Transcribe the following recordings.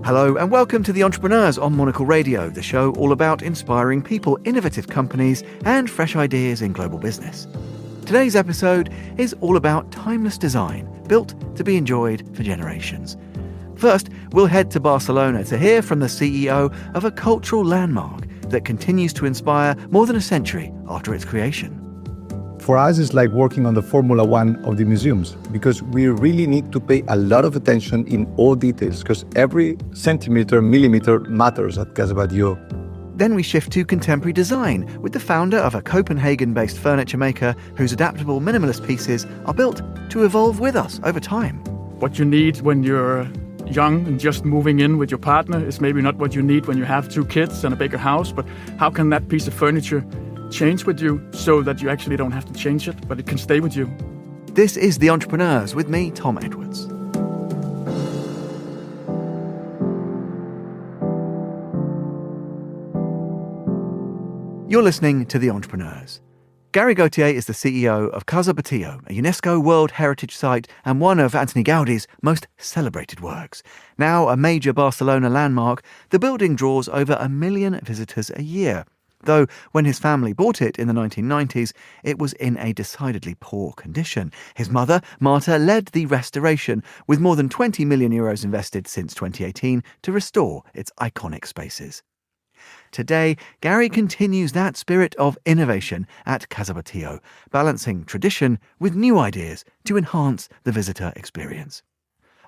Hello and welcome to The Entrepreneurs on Monocle Radio, the show all about inspiring people, innovative companies and fresh ideas in global business. Today's episode is all about timeless design, built to be enjoyed for generations. First, we'll head to Barcelona to hear from the CEO of a cultural landmark that continues to inspire more than a century after its creation. For us, it's like working on the Formula One of the museums, because we really need to pay a lot of attention in all details, because every centimeter, millimeter matters at Casa Batlló. Then we shift to contemporary design with the founder of a Copenhagen-based furniture maker whose adaptable minimalist pieces are built to evolve with us over time. What you need when you're young and just moving in with your partner is maybe not what you need when you have 2 kids and a bigger house, but how can that piece of furniture change with you so that you actually don't have to change it, but it can stay with you? This is The Entrepreneurs with me, Tom Edwards. You're listening to The Entrepreneurs. Gary Gauthier is the CEO of Casa Batlló, a UNESCO World Heritage Site and one of Antoni Gaudi's most celebrated works. Now a major Barcelona landmark, the building draws over 1 million visitors a year. Though when his family bought it in the 1990s, it was in a decidedly poor condition. His mother, Marta, led the restoration, with more than 20 million euros invested since 2018 to restore its iconic spaces. Today, Gary continues that spirit of innovation at Casa Batlló, balancing tradition with new ideas to enhance the visitor experience.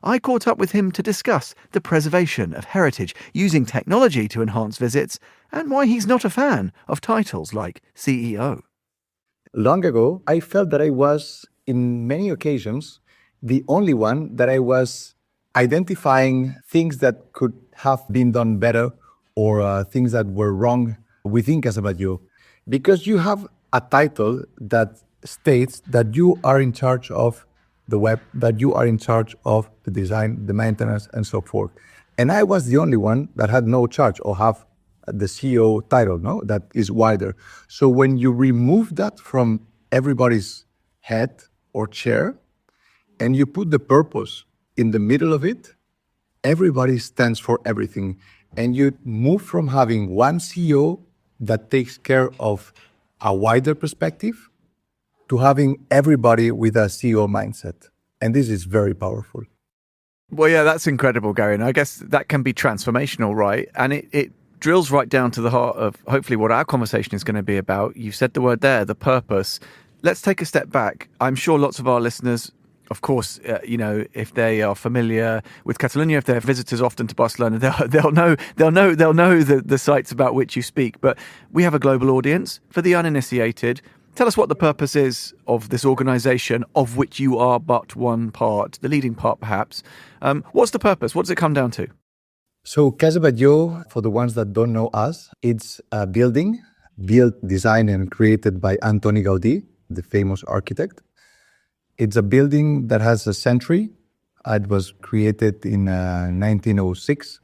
I caught up with him to discuss the preservation of heritage using technology to enhance visits and why he's not a fan of titles like CEO. Long ago, I felt that I was, in many occasions, the only one that I was identifying things that could have been done better or things that were wrong within Casa Batlló. Because you have a title that states that you are in charge of the web, that you are in charge of the design, the maintenance, and so forth. And I was the only one that had no charge or have the CEO title, no, that is wider. So when you remove that from everybody's head or chair, and you put the purpose in the middle of it, everybody stands for everything. And you move from having one CEO that takes care of a wider perspective to having everybody with a CEO mindset. And this is very powerful. Well, yeah, that's incredible, Gary. And I guess that can be transformational, right? And it drills right down to the heart of hopefully what our conversation is going to be about. You've said the word there, the purpose. Let's take a step back. I'm sure lots of our listeners, of course, if they are familiar with Catalonia, if they're visitors often to Barcelona, they'll know the sites about which you speak. But we have a global audience. For the uninitiated, tell us what the purpose is of this organisation, of which you are but one part, the leading part perhaps. What's the purpose? What does it come down to? So Casa Batlló, for the ones that don't know us, it's a building built, designed and created by Antoni Gaudí, the famous architect. It's a building that has a century. It was created in 1906.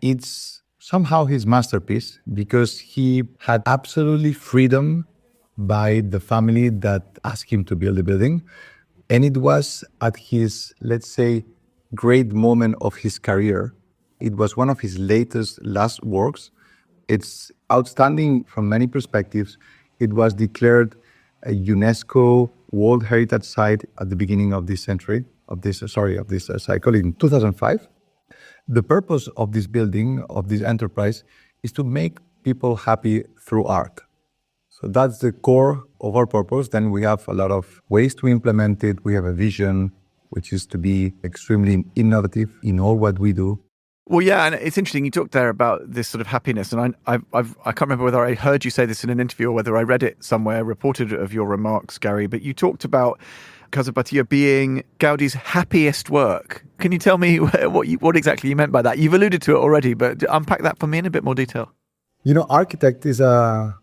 It's somehow his masterpiece because he had absolutely freedom by the family that asked him to build the building. And it was at his, let's say, great moment of his career. It was one of his last works. It's outstanding from many perspectives. It was declared a UNESCO World Heritage Site at the beginning of this century, of this cycle in 2005. The purpose of this building, of this enterprise, is to make people happy through art. So that's the core of our purpose. Then we have a lot of ways to implement it. We have a vision, which is to be extremely innovative in all what we do. Well, yeah, and it's interesting. You talked there about this sort of happiness, and I can't remember whether I heard you say this in an interview or whether I read it somewhere, reported of your remarks, Gary. But you talked about Casa Batlló being Gaudi's happiest work. Can you tell me what exactly you meant by that? You've alluded to it already, but unpack that for me in a bit more detail. You know, architect is a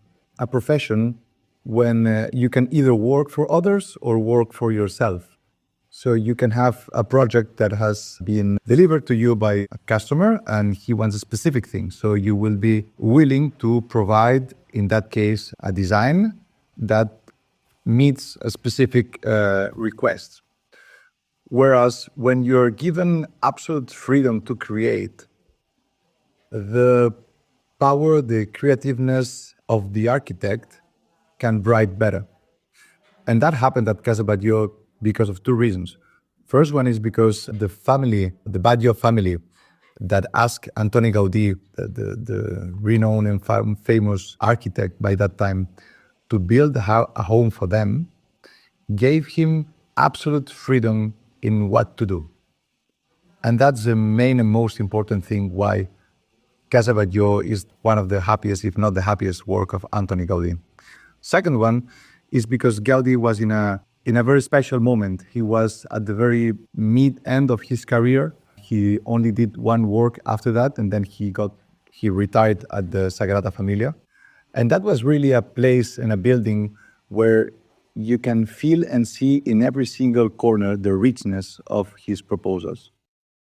profession when you can either work for others or work for yourself. So you can have a project that has been delivered to you by a customer and he wants a specific thing. So you will be willing to provide, in that case, a design that meets a specific request. Whereas when you're given absolute freedom to create, the power, the creativeness of the architect can write better. And that happened at Casa Batlló because of two reasons. First one is because the family, the Batlló family, that asked Antoni Gaudí, the renowned and famous architect by that time, to build a home for them, gave him absolute freedom in what to do. And that's the main and most important thing why Casa Batlló is one of the happiest, if not the happiest, work of Antoni Gaudí. Second one is because Gaudí was in a very special moment. He was at the very mid-end of his career. He only did one work after that, and then he retired at the Sagrada Familia. And that was really a place and a building where you can feel and see in every single corner the richness of his proposals.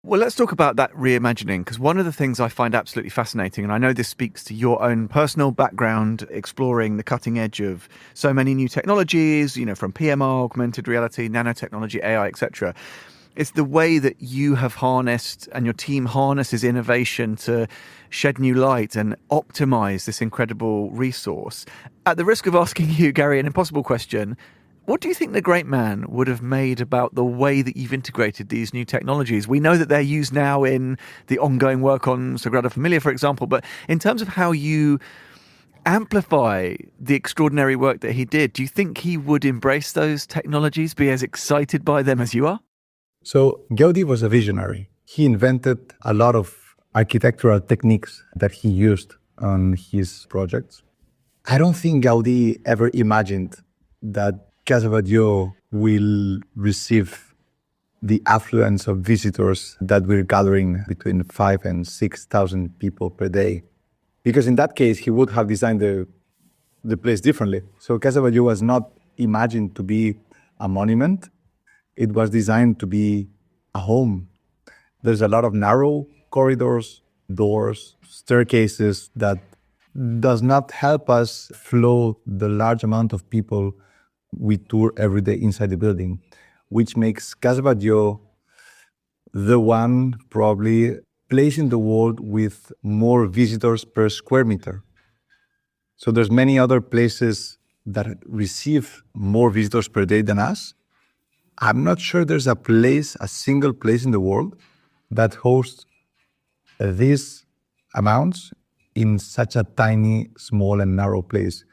Well, let's talk about that reimagining, because one of the things I find absolutely fascinating, and I know this speaks to your own personal background, exploring the cutting edge of so many new technologies, from PMR, augmented reality, nanotechnology, AI, etc. It's the way that you have harnessed and your team harnesses innovation to shed new light and optimize this incredible resource. At the risk of asking you, Gary, an impossible question, what do you think the great man would have made about the way that you've integrated these new technologies? We know that they're used now in the ongoing work on Sagrada Familia, for example, but in terms of how you amplify the extraordinary work that he did, do you think he would embrace those technologies, be as excited by them as you are? So Gaudí was a visionary. He invented a lot of architectural techniques that he used on his projects. I don't think Gaudí ever imagined that Casa Batlló will receive the affluence of visitors that we're gathering between 5,000 and 6,000 people per day. Because in that case, he would have designed the place differently. So Casa Batlló was not imagined to be a monument. It was designed to be a home. There's a lot of narrow corridors, doors, staircases that does not help us flow the large amount of people we tour every day inside the building, which makes Casa Batlló the one probably place in the world with more visitors per square meter. So there's many other places that receive more visitors per day than us. I'm not sure there's a single place in the world that hosts these amounts in such a tiny, small and narrow place.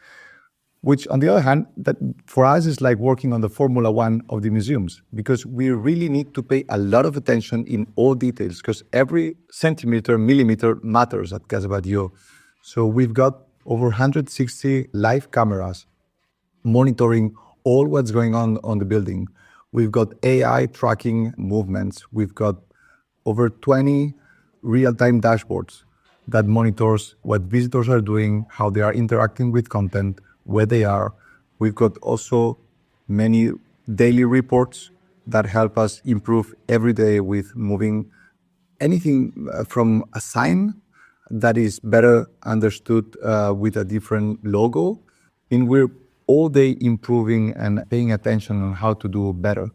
Which, on the other hand, that for us is like working on the Formula One of the museums, because we really need to pay a lot of attention in all details, because every centimeter, millimeter matters at Casa Batlló. So we've got over 160 live cameras monitoring all what's going on the building. We've got AI tracking movements. We've got over 20 real-time dashboards that monitors what visitors are doing, how they are interacting with content, where they are. We've got also many daily reports that help us improve every day with moving anything from a sign that is better understood with a different logo. And we're all day improving and paying attention on how to do better.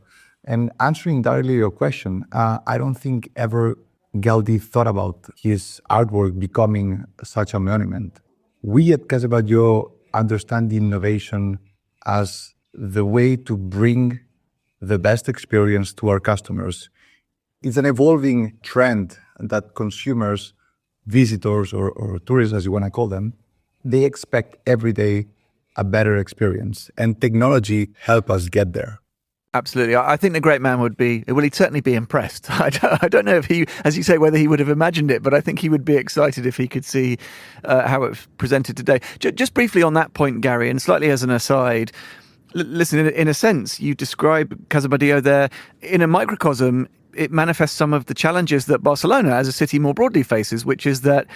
And answering directly your question, I don't think ever Gaudí thought about his artwork becoming such a monument. We at Casa Batlló understand innovation as the way to bring the best experience to our customers. It's an evolving trend that consumers, visitors, or tourists, as you want to call them, they expect every day a better experience. And technology helps us get there. Absolutely. I think the great man he'd certainly be impressed. I don't know if he, as you say, whether he would have imagined it, but I think he would be excited if he could see how it's presented today. Just briefly on that point, Gary, and slightly as an aside, listen, in a sense, you describe Casa Batlló there in a microcosm. It manifests some of the challenges that Barcelona as a city more broadly faces, which is that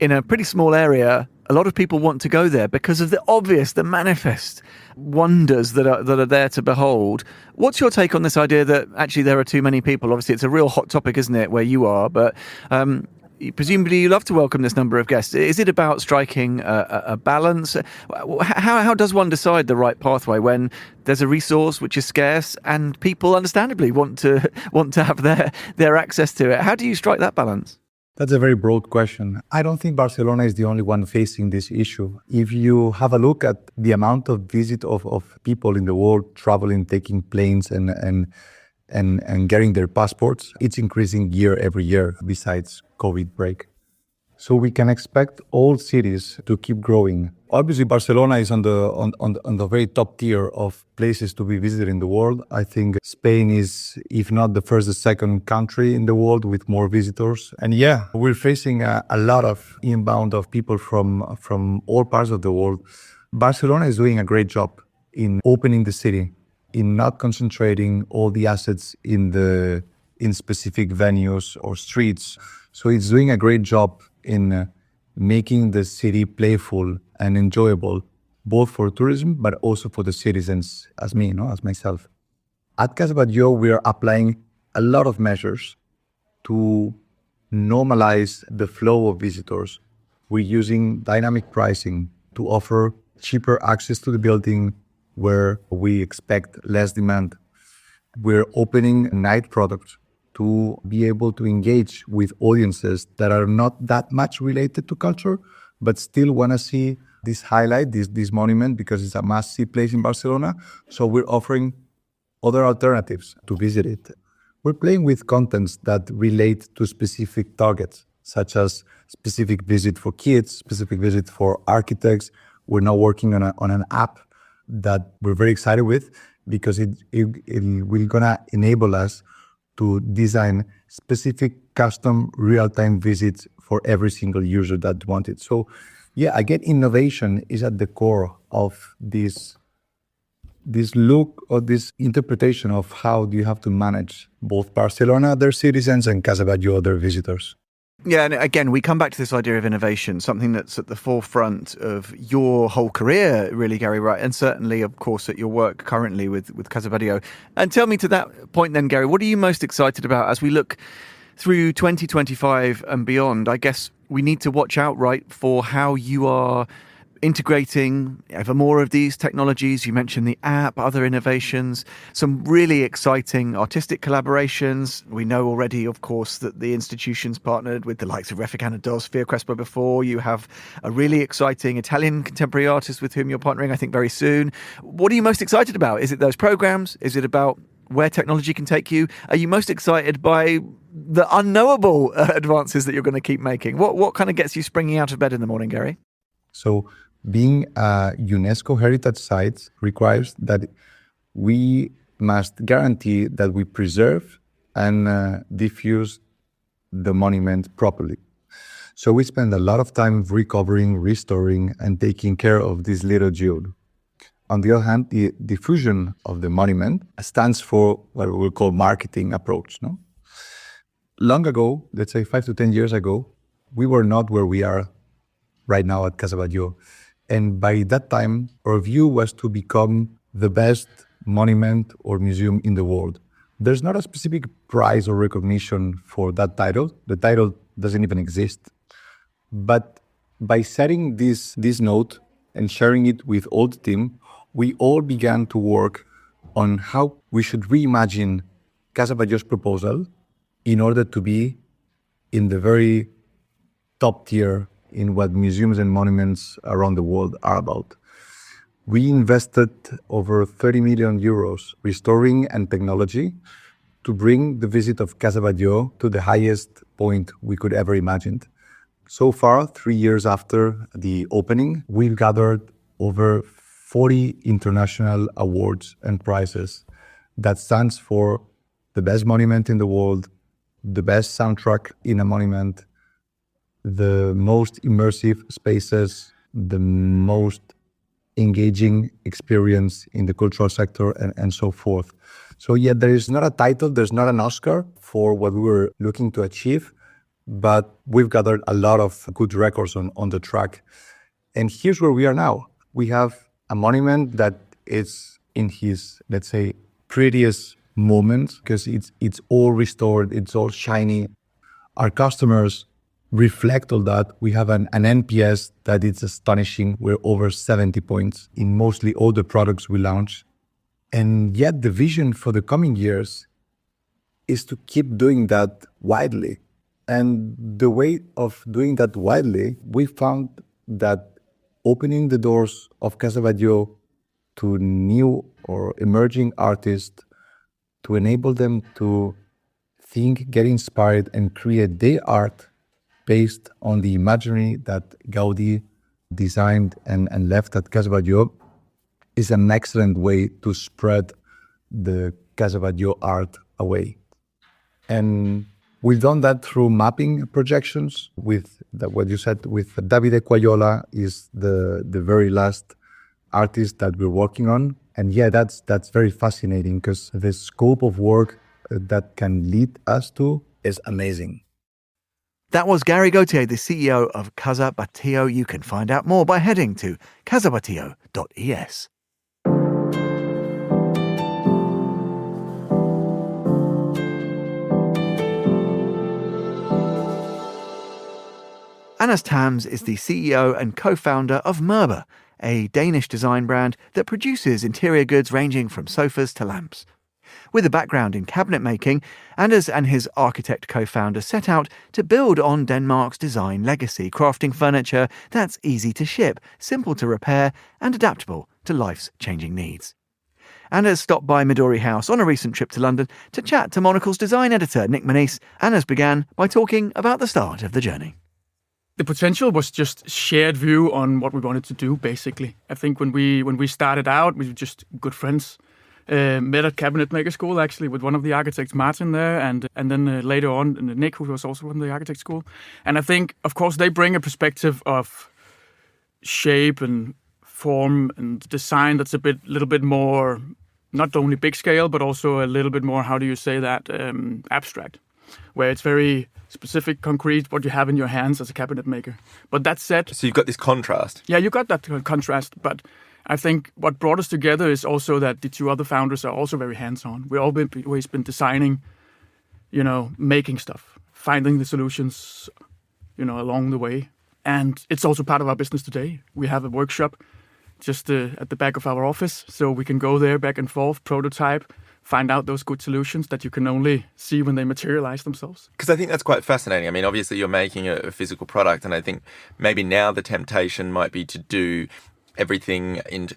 in a pretty small area, a lot of people want to go there because of the manifest wonders that are there to behold. What's your take on this idea that actually there are too many people? Obviously, it's a real hot topic, isn't it, where you are? But presumably you love to welcome this number of guests. Is it about striking a balance? How does one decide the right pathway when there's a resource which is scarce and people understandably want to have their access to it? How do you strike that balance? That's a very broad question. I don't think Barcelona is the only one facing this issue. If you have a look at the amount of visit of people in the world traveling, taking planes and getting their passports, it's increasing every year besides COVID break. So we can expect all cities to keep growing. Obviously, Barcelona is on the very top tier of places to be visited in the world. I think Spain is, if not the first, the second country in the world with more visitors. And yeah, we're facing a lot of inbound of people from all parts of the world. Barcelona is doing a great job in opening the city, in not concentrating all the assets in specific venues or streets. So it's doing a great job in making the city playful and enjoyable, both for tourism, but also for the citizens, as myself. At Casa Batlló, we are applying a lot of measures to normalize the flow of visitors. We're using dynamic pricing to offer cheaper access to the building where we expect less demand. We're opening night products to be able to engage with audiences that are not that much related to culture, but still want to see this highlight, this monument, because it's a must-see place in Barcelona. So we're offering other alternatives to visit it. We're playing with contents that relate to specific targets, such as specific visit for kids, specific visit for architects. We're now working on an app that we're very excited with, because it will gonna enable us to design specific custom real-time visits for every single user that wants it. So yeah, again, innovation is at the core of this look or this interpretation of how do you have to manage both Barcelona, their citizens, and Casa Batlló, their visitors. Yeah, and again, we come back to this idea of innovation, something that's at the forefront of your whole career, really, Gary, right? And certainly, of course, at your work currently with Casa Batlló. And tell me to that point then, Gary, what are you most excited about as we look through 2025 and beyond? I guess we need to watch out, right, for how you are integrating ever more of these technologies. You mentioned the app, other innovations, some really exciting artistic collaborations. We know already, of course, that the institution's partnered with the likes of Refugana Dos, Fia Crespo before. You have a really exciting Italian contemporary artist with whom you're partnering, I think, very soon. What are you most excited about? Is it those programs? Is it about where technology can take you? Are you most excited by the unknowable advances that you're going to keep making? What kind of gets you springing out of bed in the morning, Gary? So being a UNESCO heritage site requires that we must guarantee that we preserve and diffuse the monument properly. So we spend a lot of time recovering, restoring, and taking care of this little jewel. On the other hand, the diffusion of the monument stands for what we will call marketing approach. No? Long ago, let's say 5 to 10 years ago, we were not where we are right now at Casa Batlló. And by that time, our view was to become the best monument or museum in the world. There's not a specific prize or recognition for that title. The title doesn't even exist. But by setting this note and sharing it with all the team, we all began to work on how we should reimagine Casa Batlló's proposal in order to be in the very top tier in what museums and monuments around the world are about. We invested over 30 million euros restoring and technology to bring the visit of Casa Batlló to the highest point we could ever imagine. So far, 3 years after the opening, we've gathered over 40 international awards and prizes. That stands for the best monument in the world, the best soundtrack in a monument, the most immersive spaces, the most engaging experience in the cultural sector, and so forth. So yeah, there is not a title, there's not an Oscar for what we were looking to achieve, but we've gathered a lot of good records on the track. And here's where we are now. We have a monument that is in his, let's say, prettiest moment, because it's all restored, it's all shiny. Our customers reflect all that. We have an NPS that is astonishing. We're over 70 points in mostly all the products we launch. And yet the vision for the coming years is to keep doing that widely. And the way of doing that widely, we found that opening the doors of Casa Batlló to new or emerging artists, to enable them to think, get inspired, and create their art based on the imagery that Gaudí designed and left at Casa Batlló, is an excellent way to spread the Casa Batlló art away. And we've done that through mapping projections with what you said, with Davide Quayola is the very last artist that we're working on. And yeah, that's very fascinating because the scope of work that can lead us to is amazing. That was Gary Gauthier, the CEO of Casa Batlló. You can find out more by heading to casabatlló.es. Anders Tams is the CEO and co-founder of Møber, a Danish design brand that produces interior goods ranging from sofas to lamps. With a background in cabinet making, Anders and his architect co-founder set out to build on Denmark's design legacy, crafting furniture that's easy to ship, simple to repair, and adaptable to life's changing needs. Anders stopped by Midori House on a recent trip to London to chat to Monocle's design editor, Nick Manise. Anders began by talking about the start of the journey. The potential was just shared view on what we wanted to do, basically. I think when we started out, we were just good friends. Met at cabinet maker school, actually, with one of the architects, Martin, there, and then later on, Nick, who was also from the architect school. And I think, of course, they bring a perspective of shape and form and design that's little bit more, not only big scale, but also a little bit more, how do you say that, abstract, where it's very specific, concrete, what you have in your hands as a cabinet maker. But that said... So you've got this contrast. Yeah, you got that contrast, but I think what brought us together is also that the two other founders are also very hands-on. We've always been designing, making stuff, finding the solutions, along the way. And it's also part of our business today. We have a workshop just at the back of our office, so we can go there back and forth, prototype, find out those good solutions that you can only see when they materialize themselves. Because I think that's quite fascinating. I mean, obviously you're making a physical product, and I think maybe now the temptation might be to do everything in,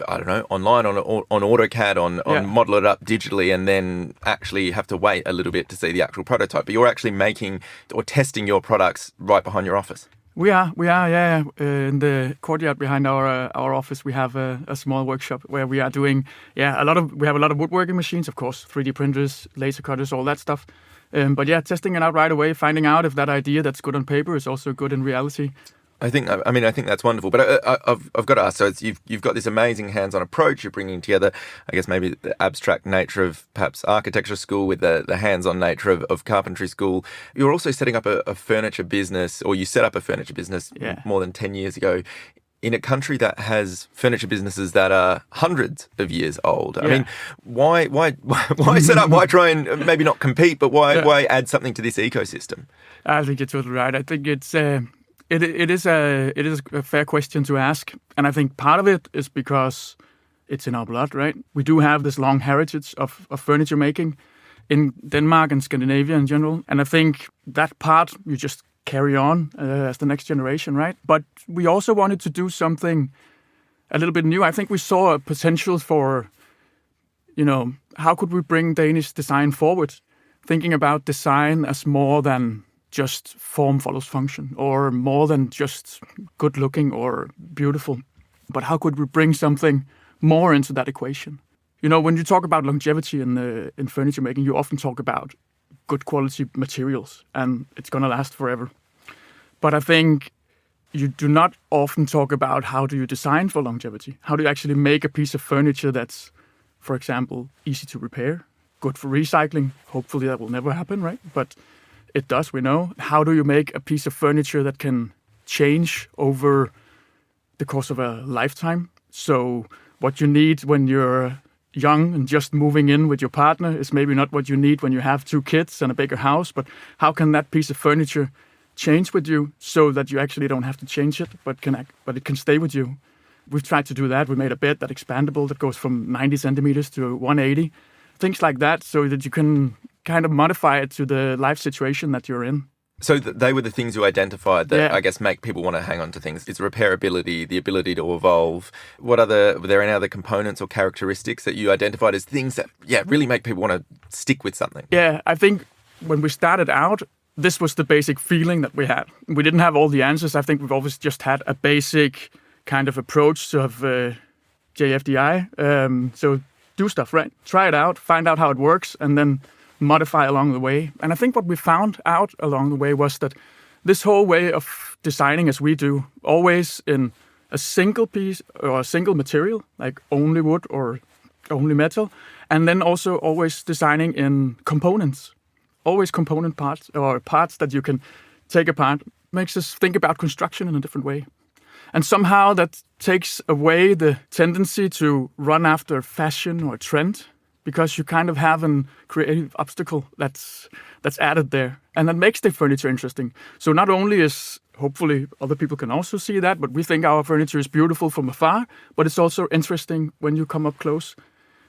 I don't know, online on AutoCAD, model it up digitally, and then actually have to wait a little bit to see the actual prototype. But you're actually making or testing your products right behind your office. We are, yeah. In the courtyard behind our office, we have a small workshop where we are doing, we have a lot of woodworking machines, of course, 3D printers, laser cutters, all that stuff. But yeah, testing it out right away, finding out if that idea that's good on paper is also good in reality. I think that's wonderful. But I've got to ask. So you've got this amazing hands-on approach. You're bringing together, I guess, maybe the abstract nature of perhaps architecture school with the hands-on nature of carpentry school. You're also setting up a furniture business, or you set up a furniture business more than 10 years ago, in a country that has furniture businesses that are hundreds of years old. I mean, why set up? Why try and maybe not compete, but why add something to this ecosystem? I think you're totally right. I think it's. It is a fair question to ask, and I think part of it is because it's in our blood, right? We do have this long heritage of furniture making in Denmark and Scandinavia in general, and I think that part you just carry on as the next generation, right? But we also wanted to do something a little bit new. I think we saw a potential for, how could we bring Danish design forward, thinking about design as more than just form follows function, or more than just good looking or beautiful. But how could we bring something more into that equation? When you talk about longevity in furniture making, you often talk about good quality materials and it's going to last forever. But I think you do not often talk about how do you design for longevity? How do you actually make a piece of furniture that's, for example, easy to repair, good for recycling? Hopefully that will never happen, right? But it does, we know. How do you make a piece of furniture that can change over the course of a lifetime? So what you need when you're young and just moving in with your partner is maybe not what you need when you have 2 kids and a bigger house, but how can that piece of furniture change with you so that you actually don't have to change it, but it can stay with you? We've tried to do that. We made a bed that's expandable that goes from 90 centimeters to 180, things like that, so that you can kind of modify it to the life situation that you're in. So they were the things you identified that Yeah. I guess make people want to hang on to things. It's repairability, the ability to evolve. Were there any other components or characteristics that you identified as things that, really make people want to stick with something? Yeah, I think when we started out, this was the basic feeling that we had. We didn't have all the answers. I think we've always just had a basic kind of approach to have JFDI. So do stuff, right? Try it out, find out how it works, and then modify along the way. And I think what we found out along the way was that this whole way of designing as we do, always in a single piece or a single material, like only wood or only metal, and then also always designing in components, always component parts or parts that you can take apart, makes us think about construction in a different way. And somehow that takes away the tendency to run after fashion or trend, because you kind of have a creative obstacle that's added there. And that makes the furniture interesting. So not only is, hopefully other people can also see that, but we think our furniture is beautiful from afar, but it's also interesting when you come up close.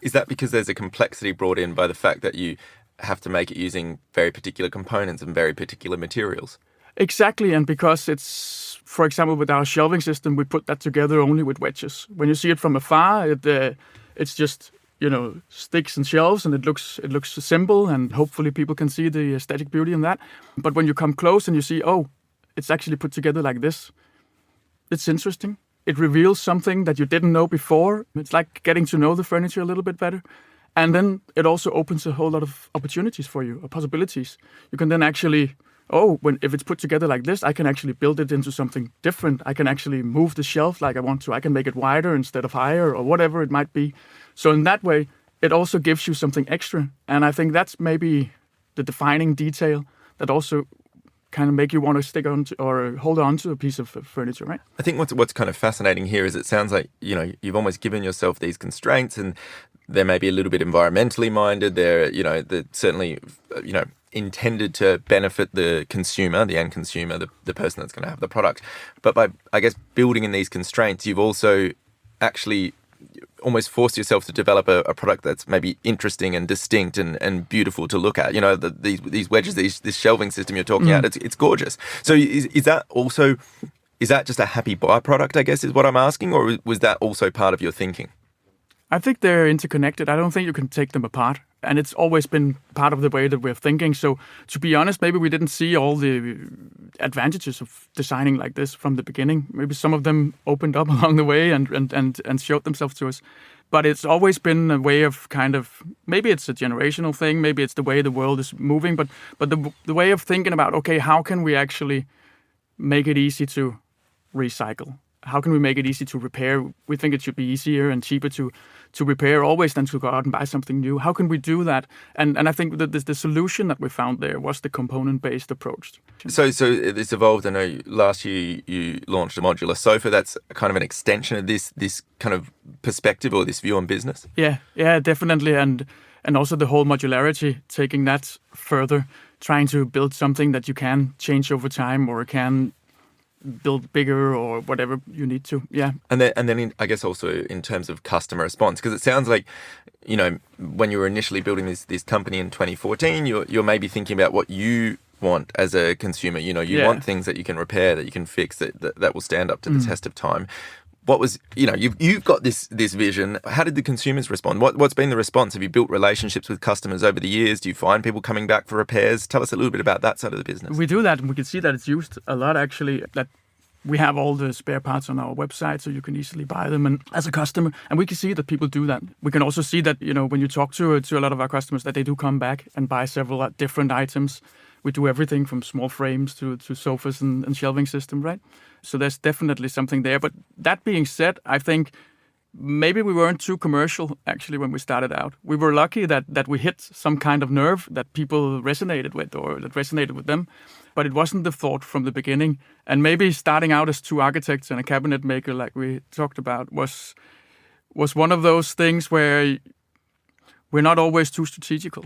Is that because there's a complexity brought in by the fact that you have to make it using very particular components and very particular materials? Exactly, and because it's, for example, with our shelving system, we put that together only with wedges. When you see it from afar, it's just, sticks and shelves, and it looks simple, and hopefully people can see the aesthetic beauty in that. But when you come close and you see, it's actually put together like this, it's interesting. It reveals something that you didn't know before. It's like getting to know the furniture a little bit better. And then it also opens a whole lot of opportunities for you, or possibilities. You can then actually, if it's put together like this, I can actually build it into something different. I can actually move the shelf like I want to. I can make it wider instead of higher, or whatever it might be. So in that way, it also gives you something extra. And I think that's maybe the defining detail that also kind of make you want to stick on to, or hold on to a piece of furniture, right? I think what's kind of fascinating here is it sounds like, you've almost given yourself these constraints, and they're maybe a little bit environmentally minded. They're certainly, intended to benefit the consumer, the end consumer, the person that's going to have the product. But by, I guess, building in these constraints, you've also actually almost forced yourself to develop a product that's maybe interesting and distinct and beautiful to look at. These wedges, this shelving system you're talking about, it's gorgeous. So is that just a happy byproduct, I guess, is what I'm asking, or was that also part of your thinking? I think they're interconnected. I don't think you can take them apart. And it's always been part of the way that we're thinking. So to be honest, maybe we didn't see all the advantages of designing like this from the beginning. Maybe some of them opened up along the way and showed themselves to us. But it's always been a way of kind of, maybe it's a generational thing, maybe it's the way the world is moving, but the way of thinking about, okay, how can we actually make it easy to recycle? How can we make it easy to repair? We think it should be easier and cheaper to repair always than to go out and buy something new. How can we do that? And I think that the solution that we found there was the component-based approach. So this evolved. I know last year you launched a modular sofa. That's kind of an extension of this kind of perspective or this view on business. Yeah, definitely. And also the whole modularity, taking that further, trying to build something that you can change over time or can build bigger or whatever you need to. Yeah. And then I guess also in terms of customer response, because it sounds like, when you were initially building this company in 2014, you're maybe thinking about what you want as a consumer. You want things that you can repair, that you can fix, that will stand up to the test of time. What was, you've got this vision. How did the consumers respond? What's been the response? Have you built relationships with customers over the years? Do you find people coming back for repairs? Tell us a little bit about that side of the business. We do that, and we can see that it's used a lot, actually, that we have all the spare parts on our website, so you can easily buy them and as a customer. And we can see that people do that. We can also see that, when you talk to a lot of our customers, that they do come back and buy several different items. We do everything from small frames to sofas and shelving system, right? So there's definitely something there. But that being said, I think maybe we weren't too commercial, actually, when we started out. We were lucky that we hit some kind of nerve that people resonated with or that resonated with them. But it wasn't the thought from the beginning. And maybe starting out as two architects and a cabinet maker, like we talked about, was one of those things where we're not always too strategical.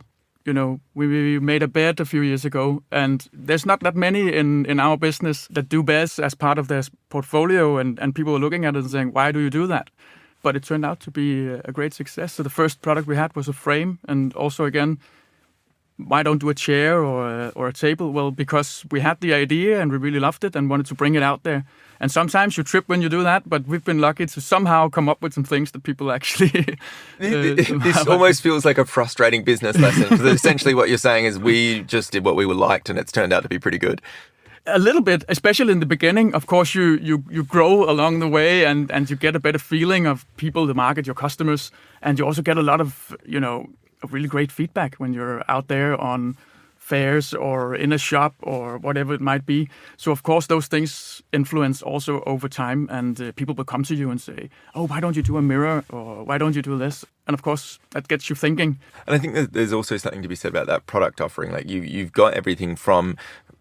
We made a bet a few years ago, and there's not that many in our business that do beds as part of their portfolio, and people are looking at it and saying, why do you do that? But it turned out to be a great success. So the first product we had was a frame, and also, again, why don't do a chair or a table? Well, because we had the idea and we really loved it and wanted to bring it out there. And sometimes you trip when you do that, but we've been lucky to somehow come up with some things that people actually... This almost feels like a frustrating business lesson. Because essentially what you're saying is we just did what we liked and it's turned out to be pretty good. A little bit, especially in the beginning. Of course, you grow along the way and you get a better feeling of people, the market, your customers. And you also get a lot of, really great feedback when you're out there on fairs or in a shop or whatever it might be. So, of course, those things influence also over time and people will come to you and say, oh, why don't you do a mirror or why don't you do this? And, of course, that gets you thinking. And I think that there's also something to be said about that product offering. Like you've got everything from,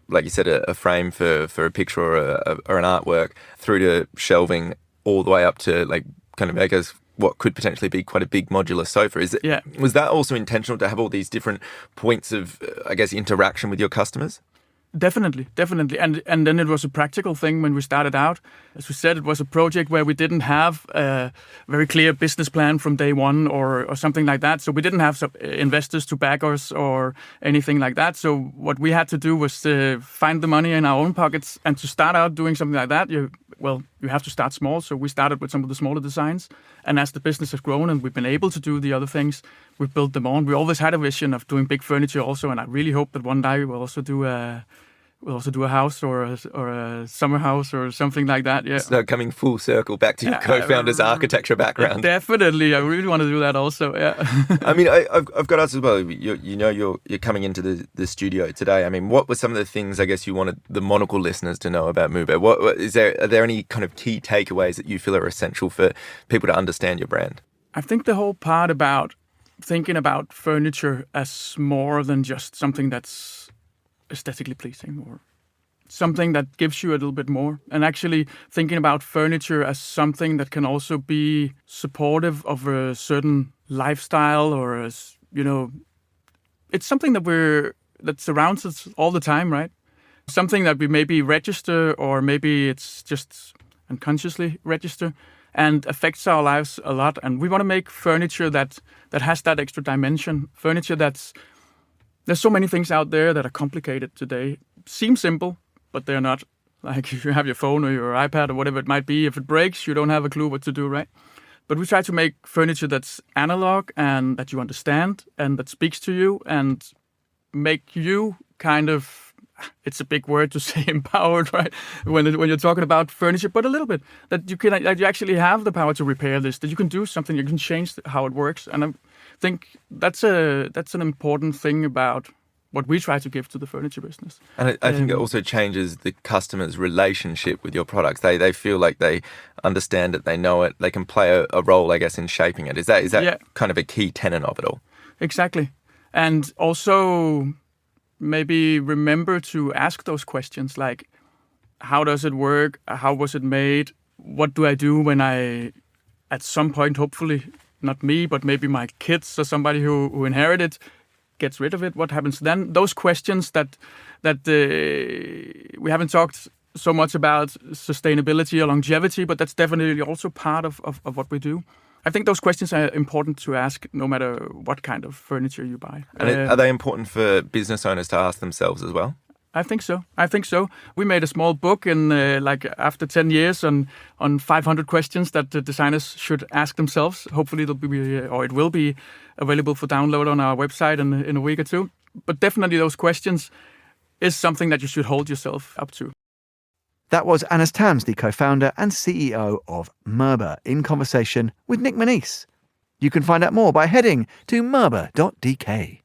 like you said, a frame for a picture or an artwork through to shelving all the way up to like kind of, I guess, what could potentially be quite a big modular sofa. Was that also intentional to have all these different points of, I guess, interaction with your customers? Definitely. And then it was a practical thing when we started out. As we said, it was a project where we didn't have a very clear business plan from day one or something like that. So we didn't have some investors to back us or anything like that. So what we had to do was to find the money in our own pockets. And to start out doing something like that, you have to start small. So we started with some of the smaller designs. And as the business has grown and we've been able to do the other things, we've built them on. We always had a vision of doing big furniture also. And I really hope that one day we'll also do a house or a summer house or something like that. Yeah. So coming full circle back to your co-founder's architecture background. Definitely. I really want to do that also. Yeah. I mean, I've got to ask as well, you're coming into the studio today. I mean, what were some of the things I guess you wanted the Monocle listeners to know about Mube? Are there any kind of key takeaways that you feel are essential for people to understand your brand? I think the whole part about thinking about furniture as more than just something that's aesthetically pleasing or something that gives you a little bit more, and actually thinking about furniture as something that can also be supportive of a certain lifestyle or it's something that surrounds us all the time, right? Something that we maybe register or maybe it's just unconsciously register and affects our lives a lot. And we want to make furniture that has that extra dimension, furniture there's so many things out there that are complicated today. Seem simple, but they're not. Like if you have your phone or your iPad or whatever it might be, if it breaks, you don't have a clue what to do, right? But we try to make furniture that's analog and that you understand and that speaks to you and make you kind of, it's a big word to say empowered, right? When you're talking about furniture, but a little bit that you actually have the power to repair this, that you can do something, you can change how it works. And I think that's an important thing about what we try to give to the furniture business. And I think it also changes the customer's relationship with your products. They feel like they understand it, they know it, they can play a role, I guess, in shaping it. Is that kind of a key tenet of it all? Exactly. And also maybe remember to ask those questions like, how does it work? How was it made? What do I do when I, at some point, hopefully, not me, but maybe my kids or somebody who inherit it, gets rid of it? What happens then? Those questions that we haven't talked so much about sustainability or longevity, but that's definitely also part of what we do. I think those questions are important to ask no matter what kind of furniture you buy. And are they important for business owners to ask themselves as well? I think so. We made a small book in after 10 years on 500 questions that the designers should ask themselves. Hopefully it will be available for download on our website in a week or two. But definitely those questions is something that you should hold yourself up to. That was Anders Tams, the co-founder and CEO of Mube, in conversation with Nick Manise. You can find out more by heading to mube.dk.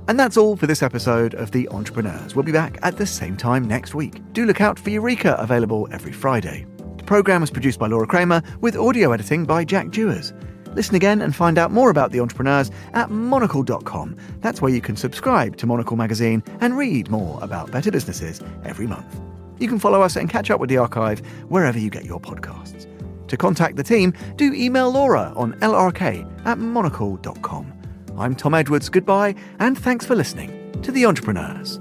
And that's all for this episode of The Entrepreneurs. We'll be back at the same time next week. Do look out for Eureka, available every Friday. The programme was produced by Laura Kramer with audio editing by Jack Dewars. Listen again and find out more about The Entrepreneurs at monocle.com. That's where you can subscribe to Monocle magazine and read more about better businesses every month. You can follow us and catch up with the archive wherever you get your podcasts. To contact the team, do email Laura on lrk@monocle.com. I'm Tom Edwards. Goodbye, and thanks for listening to The Entrepreneurs.